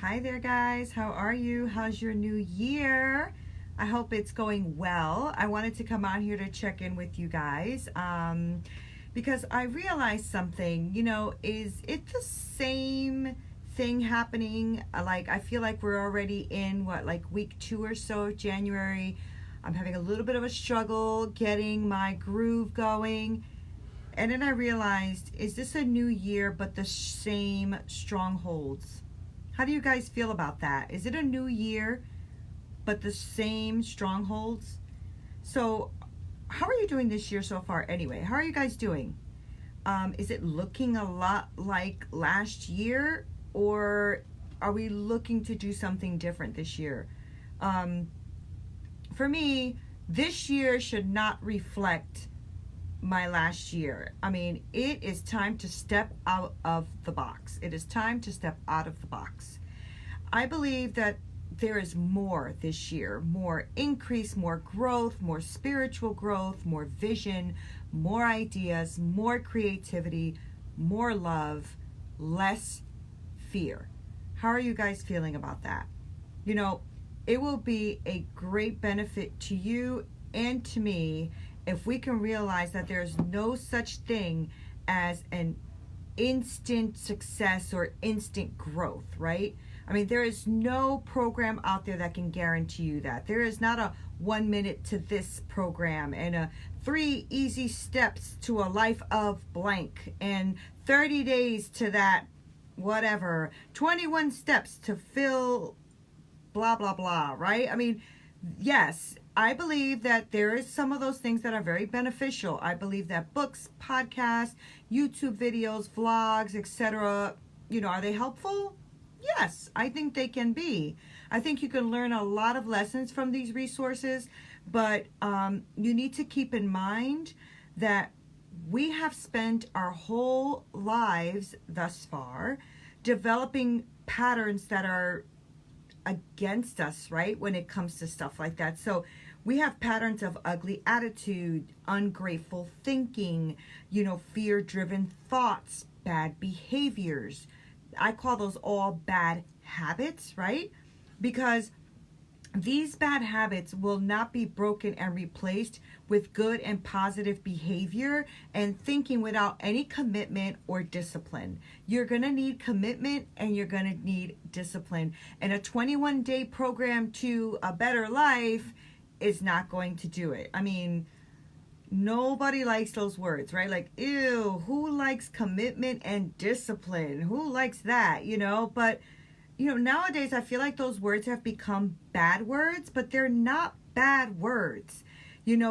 Hi there, guys. How are you? How's your new year? I hope it's going well. I wanted to come out here to check in with you guys because I realized something. Is it the same thing happening? Like, I feel like we're already in week 2 or so of January. I'm having a little bit of a struggle getting my groove going. And then I realized, is this a new year but the same strongholds? How do you guys feel about that? Is it a new year but the same strongholds? So how are you doing this year so far anyway? How are you guys doing? Is it looking a lot like last year, or are we looking to do something different this year? For me, this year should not reflect my last year. I mean, it is time to step out of the box. It is time to step out of the box. I believe that there is more this year, more increase, more growth, more spiritual growth, more vision, more ideas, more creativity, more love, less fear. How are you guys feeling about that? It will be a great benefit to you and to me if we can realize that there's no such thing as an instant success or instant growth, right? I mean, there is no program out there that can guarantee you that. There is not a 1 minute to this program and a 3 easy steps to a life of blank and 30 days to that whatever, 21 steps to fill blah, blah, blah, right? I mean, yes, I believe that there is some of those things that are very beneficial. I believe that books, podcasts, YouTube videos, vlogs, etc., are they helpful? Yes, I think they can be. I think you can learn a lot of lessons from these resources, but you need to keep in mind that we have spent our whole lives thus far developing patterns that are against us, right, when it comes to stuff like that. So we have patterns of ugly attitude, ungrateful thinking, fear-driven thoughts, bad behaviors. I call those all bad habits, right? Because these bad habits will not be broken and replaced with good and positive behavior and thinking without any commitment or discipline. You're going to need commitment and you're going to need discipline. And a 21-day program to a better life is not going to do it. I mean, nobody likes those words, right? Like, ew, who likes commitment and discipline? Who likes that, But nowadays I feel like those words have become bad words, but they're not bad words.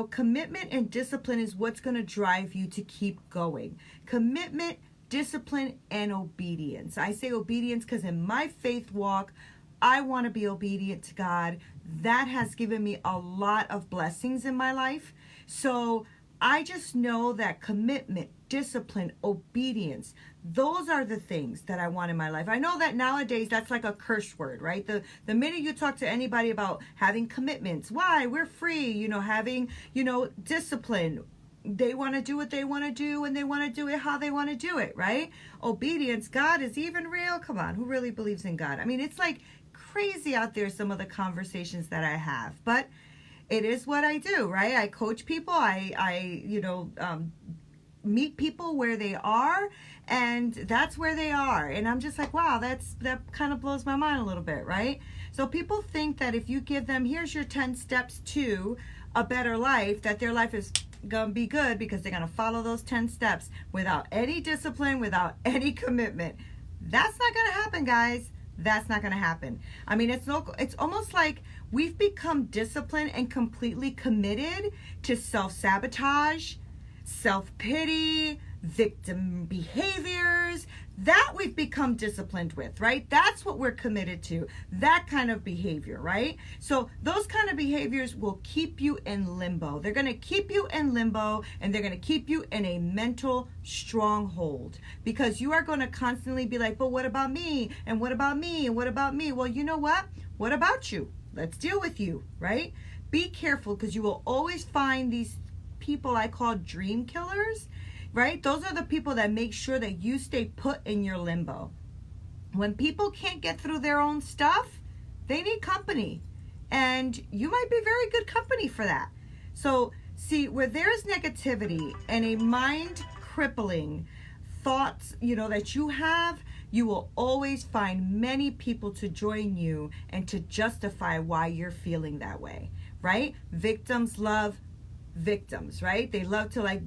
Commitment and discipline is what's going to drive you to keep going. Commitment, discipline, and obedience. I say obedience because in my faith walk, I want to be obedient to God. That has given me a lot of blessings in my life. So I just know that commitment, discipline, obedience, those are the things that I want in my life. I know that nowadays that's like a curse word, right? The minute you talk to anybody about having commitments, why? We're free, having, discipline. They want to do what they want to do and they want to do it how they want to do it, right? Obedience, God is even real. Come on, who really believes in God? I mean, it's like crazy out there, some of the conversations that I have, but it is what I do, right? I coach people. I meet people where they are, and that's where they are. And I'm just like, wow, that kind of blows my mind a little bit, right? So people think that if you give them, here's your 10 steps to a better life, that their life is going to be good because they're going to follow those 10 steps without any discipline, without any commitment. That's not going to happen, guys. That's not going to happen. I mean, it's almost like we've become disciplined and completely committed to self-sabotage, self-pity, victim behaviors. That we've become disciplined with, right? That's what we're committed to, that kind of behavior, right? So those kind of behaviors will keep you in limbo. They're going to keep you in limbo, and they're going to keep you in a mental stronghold, because you are going to constantly be like, but what about me? And what about me? And what about me? Well, you know what? What about you? Let's deal with you, right? Be careful, because you will always find these people I call dream killers, right? Those are the people that make sure that you stay put in your limbo. When people can't get through their own stuff, they need company. And you might be very good company for that. So, see, where there's negativity and a mind crippling thoughts, that you have, you will always find many people to join you and to justify why you're feeling that way, right? Victims love victims, right? They love to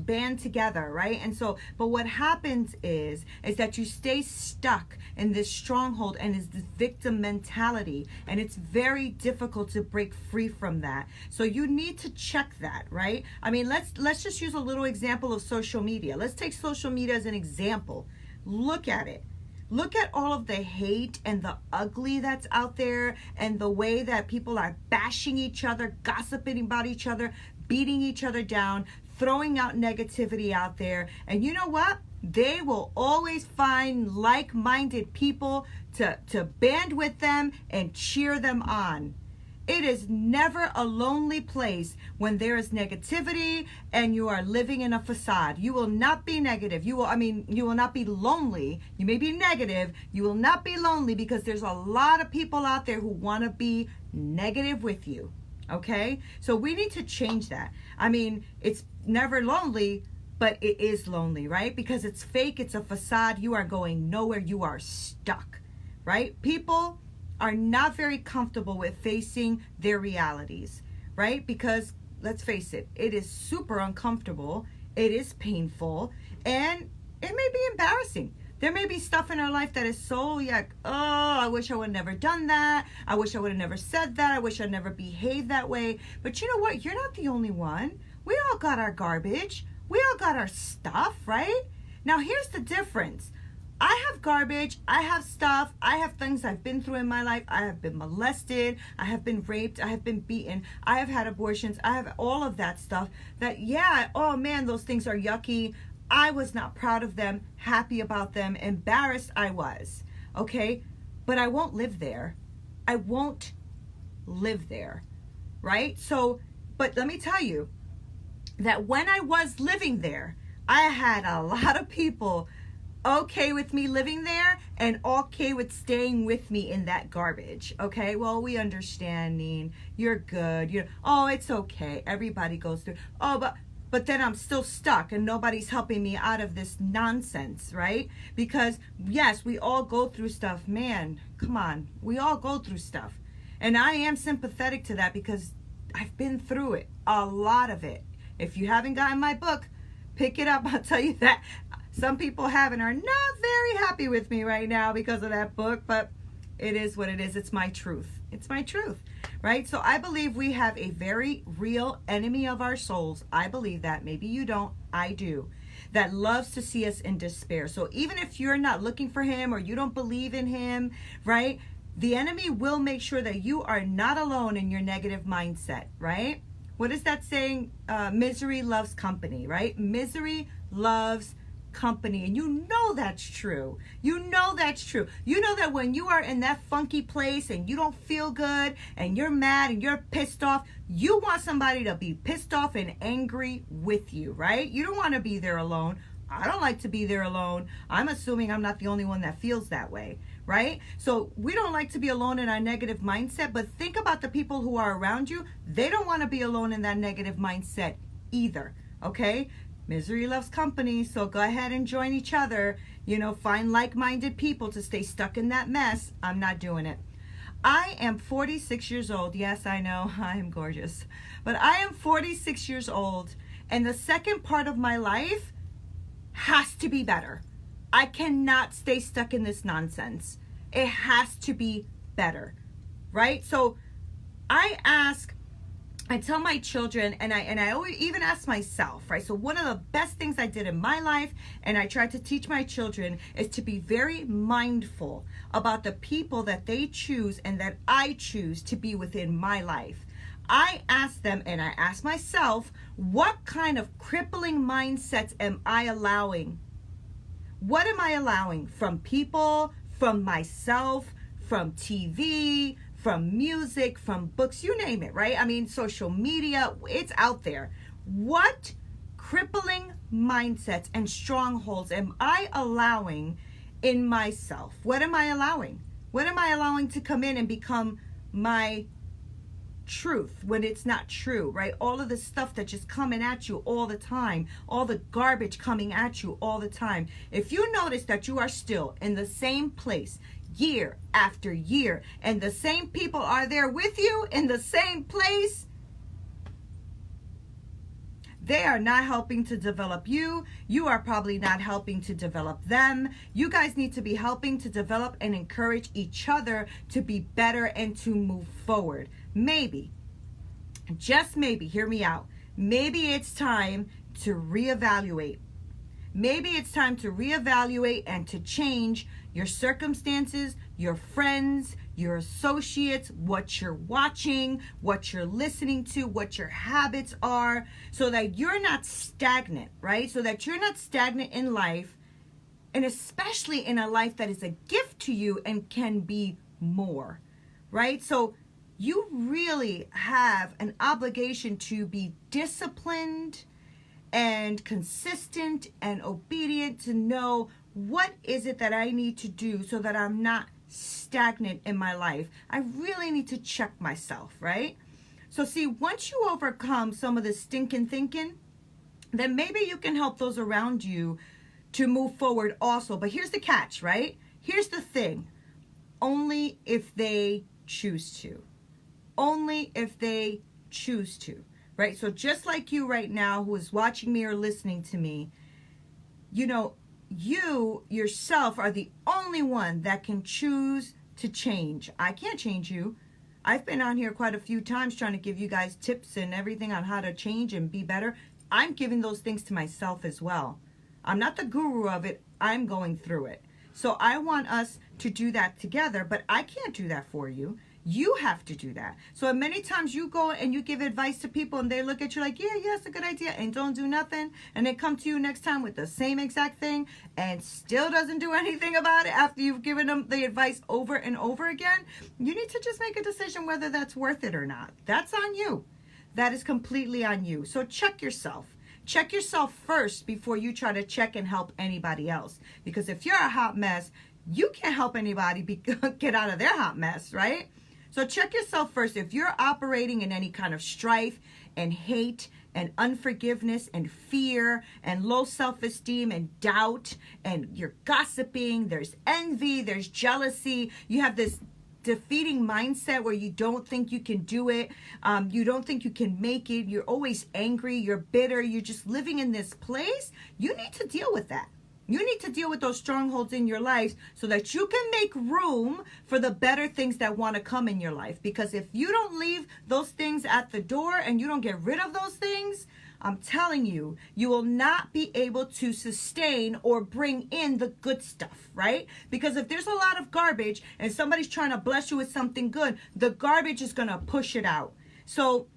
band together, right? And so, but what happens is that you stay stuck in this stronghold and is this victim mentality, and it's very difficult to break free from that. So you need to check that, right? I mean, let's just use a little example of social media. Let's take social media as an example. Look at it. Look at all of the hate and the ugly that's out there, and the way that people are bashing each other, gossiping about each other, beating each other down, throwing out negativity out there. And you know what? They will always find like-minded people to band with them and cheer them on. It is never a lonely place when there is negativity and you are living in a facade. You will not be negative. You will not be lonely. You may be negative. You will not be lonely, because there's a lot of people out there who want to be negative with you. Okay? So we need to change that. I mean, it's never lonely, but it is lonely, right? Because it's fake. It's a facade. You are going nowhere. You are stuck, right? People are not very comfortable with facing their realities, right? Because let's face it, it is super uncomfortable, it is painful, and it may be embarrassing. There may be stuff in our life that is so I wish I would have never done that. I wish I would have never said that. I wish I'd never behaved that way. But you know what? You're not the only one. We all got our garbage. We all got our stuff, right? Now here's the difference. I have garbage, I have stuff, I have things I've been through in my life. I have been molested, I have been raped, I have been beaten, I have had abortions, I have all of that stuff that, oh man, those things are yucky. I was not proud of them, happy about them, embarrassed I was, okay? But I won't live there. I won't live there, right? So, but let me tell you that when I was living there, I had a lot of people okay with me living there and okay with staying with me in that garbage. Okay, well, we understanding, you're good, oh, it's okay, everybody goes through, but then I'm still stuck and nobody's helping me out of this nonsense, right? Because yes, we all go through stuff, man, come on, we all go through stuff, and I am sympathetic to that because I've been through it, a lot of it. If you haven't gotten my book, pick it up. I'll tell you that some people have and are not very happy with me right now because of that book, but it is what it is. It's my truth. It's my truth, right? So I believe we have a very real enemy of our souls. I believe that. Maybe you don't. I do. That loves to see us in despair. So even if you're not looking for him or you don't believe in him, right? The enemy will make sure that you are not alone in your negative mindset, right? What is that saying? Misery loves company, right? Misery loves company, and you know that's true. You know that's true. You know that when you are in that funky place and you don't feel good and you're mad and you're pissed off, you want somebody to be pissed off and angry with you, right? You don't want to be there alone. I don't like to be there alone. I'm assuming I'm not the only one that feels that way, right? So we don't like to be alone in our negative mindset, but think about the people who are around you. They don't want to be alone in that negative mindset either, okay? Misery loves company, so go ahead and join each other. Find like-minded people to stay stuck in that mess. I'm not doing it. I am 46 years old. Yes, I know, I am gorgeous. But I am 46 years old, and the second part of my life has to be better. I cannot stay stuck in this nonsense. It has to be better, right? So I tell my children, and I always even ask myself, right? So one of the best things I did in my life, and I try to teach my children, is to be very mindful about the people that they choose and that I choose to be within my life. I ask them, and I ask myself, what kind of crippling mindsets am I allowing? What am I allowing from people, from myself, from TV, from music, from books, you name it, right? I mean, social media, it's out there. What crippling mindsets and strongholds am I allowing in myself? What am I allowing? What am I allowing to come in and become my truth when it's not true, right? All of the stuff that's just coming at you all the time, all the garbage coming at you all the time. If you notice that you are still in the same place year after year, and the same people are there with you in the same place, they are not helping to develop you. You are probably not helping to develop them. You guys need to be helping to develop and encourage each other to be better and to move forward. Maybe, just maybe, hear me out. Maybe it's time to reevaluate. Maybe it's time to reevaluate and to change your circumstances, your friends, your associates, what you're watching, what you're listening to, what your habits are, so that you're not stagnant, right? So that you're not stagnant in life, and especially in a life that is a gift to you and can be more, right? So you really have an obligation to be disciplined and consistent and obedient, to know what is it that I need to do so that I'm not stagnant in my life. I really need to check myself, right? So see, once you overcome some of the stinking thinking, then maybe you can help those around you to move forward also. But here's the catch, right? Here's the thing. Only if they choose to. Only if they choose to, right? So just like you right now, who is watching me or listening to me, you know, you yourself are the only one that can choose to change. I can't change you. I've been on here quite a few times trying to give you guys tips and everything on how to change and be better. I'm giving those things to myself as well. I'm not the guru of it. I'm going through it. So I want us to do that together, but I can't do that for you. You have to do that. So many times you go and you give advice to people and they look at you like, yeah, it's a good idea, and don't do nothing. And they come to you next time with the same exact thing and still doesn't do anything about it after you've given them the advice over and over again. You need to just make a decision whether that's worth it or not. That's on you. That is completely on you. So check yourself. Check yourself first before you try to check and help anybody else. Because if you're a hot mess, you can't help anybody get out of their hot mess, right? So check yourself first. If you're operating in any kind of strife and hate and unforgiveness and fear and low self-esteem and doubt, and you're gossiping, there's envy, there's jealousy, you have this defeating mindset where you don't think you can do it, you don't think you can make it, you're always angry, you're bitter, you're just living in this place, you need to deal with that. You need to deal with those strongholds in your life so that you can make room for the better things that want to come in your life. Because if you don't leave those things at the door and you don't get rid of those things, I'm telling you, you will not be able to sustain or bring in the good stuff, right? Because if there's a lot of garbage and somebody's trying to bless you with something good, the garbage is going to push it out. So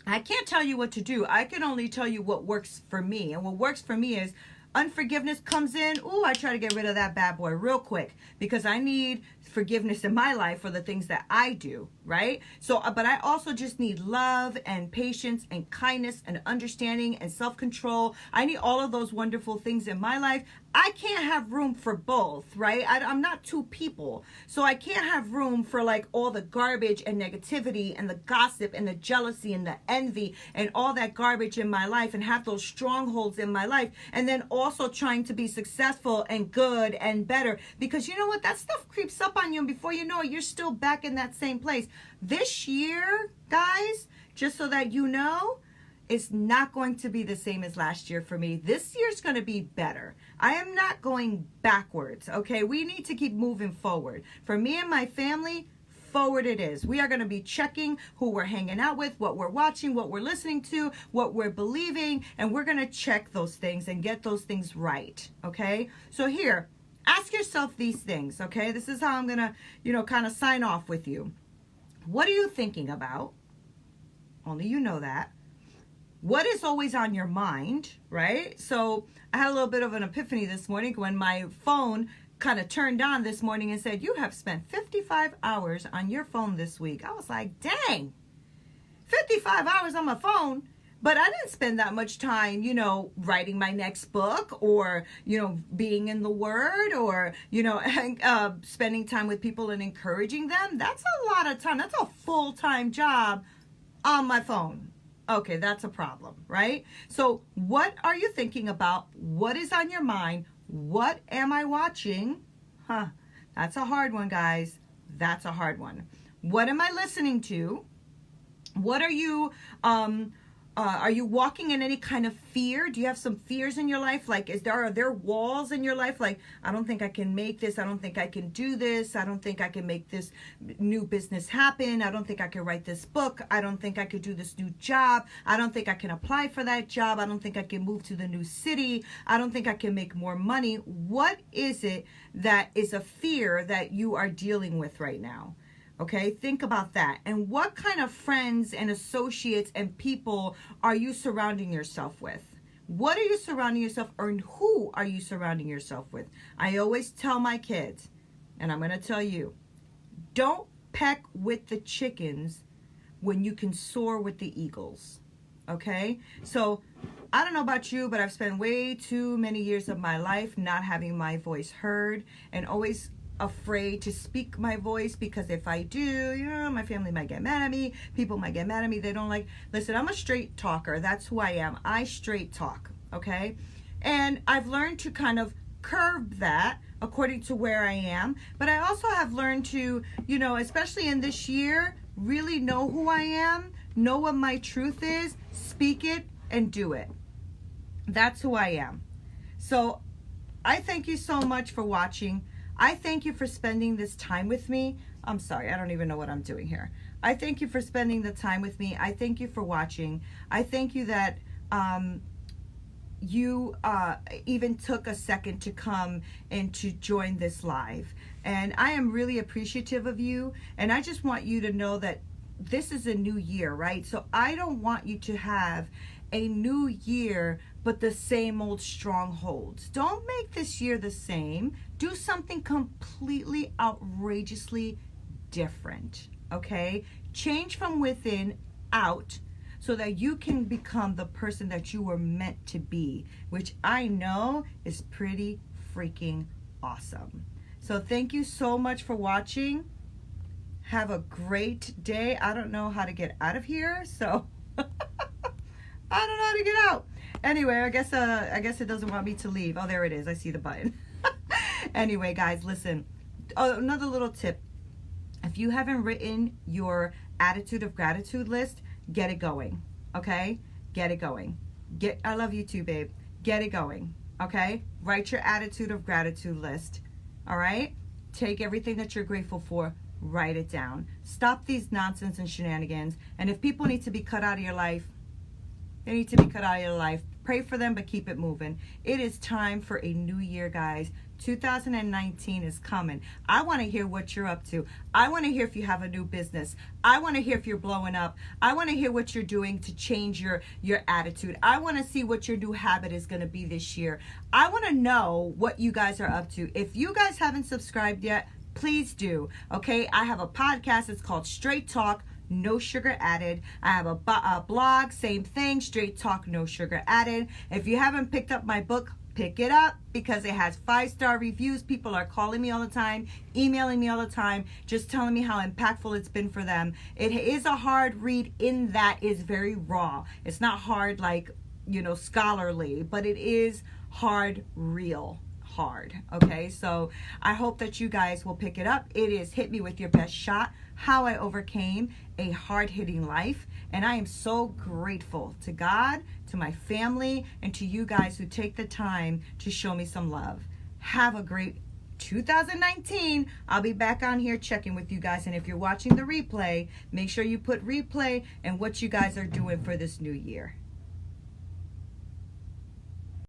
I can't tell you what to do. I can only tell you what works for me. And what works for me is unforgiveness comes in. Ooh, I try to get rid of that bad boy real quick because I need forgiveness in my life for the things that I do, right? So, but I also just need love and patience and kindness and understanding and self-control. I need all of those wonderful things in my life. I can't have room for both, right? I'm not two people. So I can't have room for like all the garbage and negativity and the gossip and the jealousy and the envy and all that garbage in my life and have those strongholds in my life. And then also trying to be successful and good and better, because you know what? That stuff creeps up on you, and before you know it, you're still back in that same place. This year, guys, just so that you know, it's not going to be the same as last year for me. This year's going to be better. I am not going backwards, okay? We need to keep moving forward. For me and my family, forward it is. We are going to be checking who we're hanging out with, what we're watching, what we're listening to, what we're believing, and we're going to check those things and get those things right, okay? So here, ask yourself these things, okay? This is how I'm going to, kind of sign off with you. What are you thinking about? Only you know that. What is always on your mind, right? So I had a little bit of an epiphany this morning when my phone kind of turned on this morning and said, you have spent 55 hours on your phone this week. I was like, dang, 55 hours on my phone. But I didn't spend that much time, writing my next book, or, being in the Word, or, spending time with people and encouraging them. That's a lot of time. That's a full-time job on my phone. Okay, that's a problem, right? So what are you thinking about? What is on your mind? What am I watching? That's a hard one, guys. That's a hard one. What am I listening to? What are you walking in any kind of fear? Do you have some fears in your life? Like, are there walls in your life? Like, I don't think I can make this. I don't think I can do this. I don't think I can make this new business happen. I don't think I can write this book. I don't think I could do this new job. I don't think I can apply for that job. I don't think I can move to the new city. I don't think I can make more money. What is it that is a fear that you are dealing with right now? Okay, think about that. And what kind of friends and associates and people are you surrounding yourself with? What are you surrounding yourself, or who are you surrounding yourself with? I always tell my kids, and I'm going to tell you, don't peck with the chickens when you can soar with the eagles. Okay? So, I don't know about you, but I've spent way too many years of my life not having my voice heard, and always afraid to speak my voice, because if I do, my family might get mad at me, people might get mad at me, they don't like. Listen, I'm a straight talker. That's who I am. I straight talk, okay? And I've learned to kind of curb that according to where I am, but I also have learned to, especially in this year, really know who I am, know what my truth is, speak it, and do it. That's who I am. So I thank you so much for watching. I thank you for spending this time with me. I'm sorry, I don't even know what I'm doing here. I thank you for spending the time with me. I thank you for watching. I thank you that you even took a second to come and to join this live. And I am really appreciative of you. And I just want you to know that this is a new year, right? So I don't want you to have a new year but the same old strongholds. Don't make this year the same. Do something completely outrageously different, okay? Change from within out so that you can become the person that you were meant to be, which I know is pretty freaking awesome. So thank you so much for watching. Have a great day. I don't know how to get out of here, so I don't know how to get out. Anyway, I guess it doesn't want me to leave. Oh, there it is. I see the button. Anyway, guys, listen. Oh, another little tip. If you haven't written your attitude of gratitude list, get it going. Okay? Get it going. I love you too, babe. Get it going. Okay? Write your attitude of gratitude list. All right? Take everything that you're grateful for. Write it down. Stop these nonsense and shenanigans. And if people need to be cut out of your life, they need to be cut out of your life. Pray for them, but keep it moving. It is time for a new year, guys. 2019 is coming. I want to hear what you're up to. I want to hear if you have a new business. I want to hear if you're blowing up. I want to hear what you're doing to change your attitude. I want to see what your new habit is going to be this year. I want to know what you guys are up to. If you guys haven't subscribed yet, please do. Okay, I have a podcast. It's called Straight Talk, No Sugar Added. I have a blog, same thing, Straight Talk, No Sugar Added. If you haven't picked up my book, pick it up, because it has 5-star reviews. People are calling me all the time, emailing me all the time, just telling me how impactful it's been for them. It is a hard read in that it's very raw. It's not hard like, scholarly, but it is hard, real hard. Okay, so I hope that you guys will pick it up. It is Hit Me With Your Best Shot: How I Overcame a Hard-Hitting Life. And I am so grateful to God, to my family, and to you guys who take the time to show me some love. Have a great 2019. I'll be back on here checking with you guys. And if you're watching the replay, make sure you put replay and what you guys are doing for this new year.